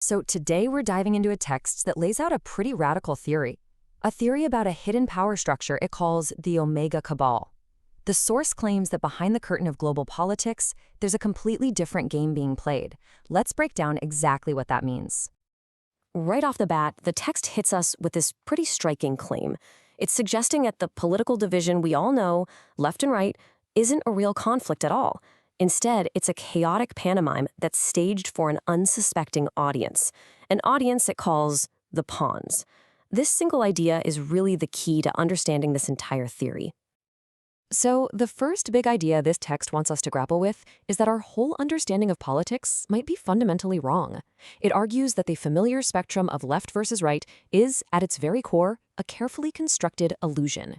So today we're diving into a text that lays out a pretty radical theory. A theory about a hidden power structure it calls the Omega Cabal. The source claims that behind the curtain of global politics, there's a completely different game being played. Let's break down exactly what that means. Right off the bat, the text hits us with this pretty striking claim. It's suggesting that the political division we all know, left and right, isn't a real conflict at all. Instead, it's a chaotic pantomime that's staged for an unsuspecting audience, an audience it calls the pawns. This single idea is really the key to understanding this entire theory. So, the first big idea this text wants us to grapple with is that our whole understanding of politics might be fundamentally wrong. It argues that the familiar spectrum of left versus right is, at its very core, a carefully constructed illusion.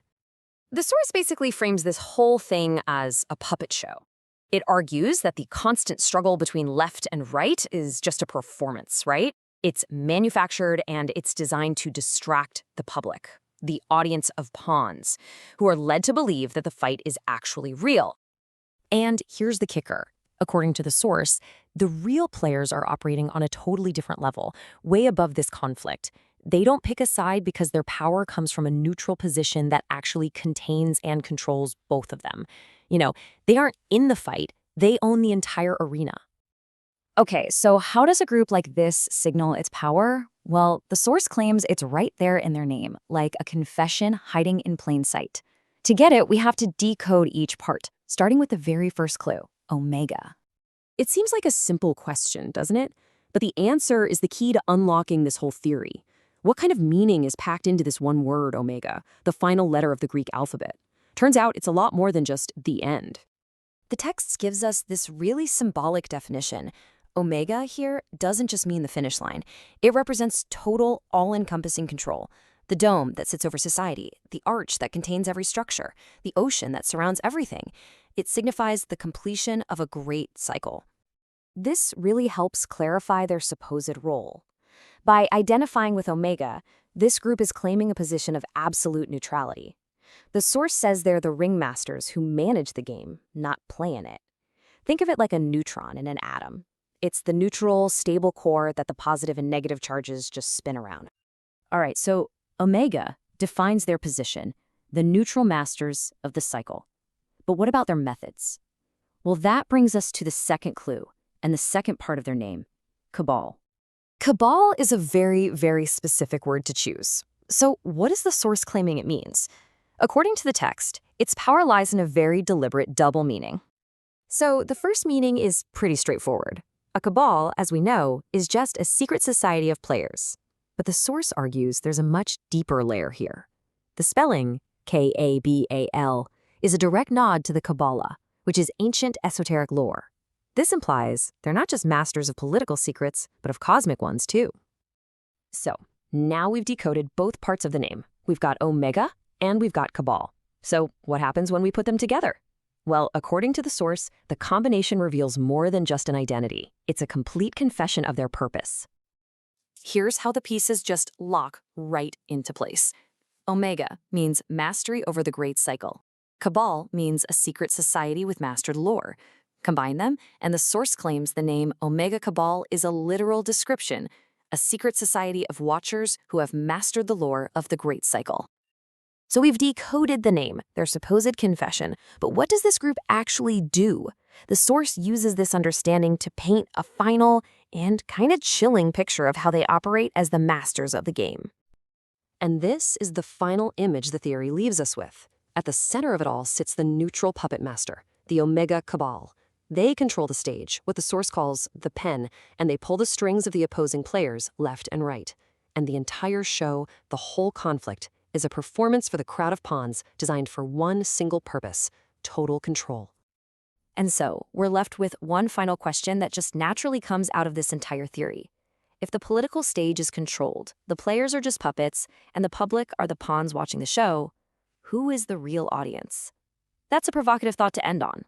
The source basically frames this whole thing as a puppet show. It argues that the constant struggle between left and right is just a performance, right? It's manufactured and it's designed to distract the public, the audience of pawns, who are led to believe that the fight is actually real. And here's the kicker. According to the source, the real players are operating on a totally different level, way above this conflict. They don't pick a side because their power comes from a neutral position that actually contains and controls both of them. They aren't in the fight, they own the entire arena. Okay, so how does a group like this signal its power? Well, the source claims it's right there in their name, like a confession hiding in plain sight. To get it, we have to decode each part, starting with the very first clue, Omega. It seems like a simple question, doesn't it? But the answer is the key to unlocking this whole theory. What kind of meaning is packed into this one word, Omega, the final letter of the Greek alphabet? Turns out it's a lot more than just the end. The text gives us this really symbolic definition. Omega here doesn't just mean the finish line. It represents total, all-encompassing control. The dome that sits over society, the arch that contains every structure, the ocean that surrounds everything. It signifies the completion of a great cycle. This really helps clarify their supposed role. By identifying with Omega, this group is claiming a position of absolute neutrality. The source says they're the ringmasters who manage the game, not play in it. Think of it like a neutron in an atom. It's the neutral, stable core that the positive and negative charges just spin around. All right, so Omega defines their position, the neutral masters of the cycle. But what about their methods? Well, that brings us to the second clue and the second part of their name, Kabal. Cabal is a very, very specific word to choose. So what is the source claiming it means? According to the text, its power lies in a very deliberate double meaning. So the first meaning is pretty straightforward. A cabal, as we know, is just a secret society of players. But the source argues there's a much deeper layer here. The spelling, K-A-B-A-L, is a direct nod to the Kabbalah, which is ancient esoteric lore. This implies they're not just masters of political secrets, but of cosmic ones too. So, now we've decoded both parts of the name. We've got Omega and we've got Cabal. So, what happens when we put them together? Well, according to the source, the combination reveals more than just an identity. It's a complete confession of their purpose. Here's how the pieces just lock right into place. Omega means mastery over the great cycle. Cabal means a secret society with mastered lore. Combine them, and the source claims the name Omega Cabal is a literal description, a secret society of watchers who have mastered the lore of the great cycle. So we've decoded the name, their supposed confession, but what does this group actually do? The source uses this understanding to paint a final and kind of chilling picture of how they operate as the masters of the game. And this is the final image the theory leaves us with. At the center of it all sits the neutral puppet master, the Omega Cabal. They control the stage, what the source calls the pen, and they pull the strings of the opposing players left and right. And the entire show, the whole conflict, is a performance for the crowd of pawns designed for one single purpose, total control. And so, we're left with one final question that just naturally comes out of this entire theory. If the political stage is controlled, the players are just puppets, and the public are the pawns watching the show, who is the real audience? That's a provocative thought to end on.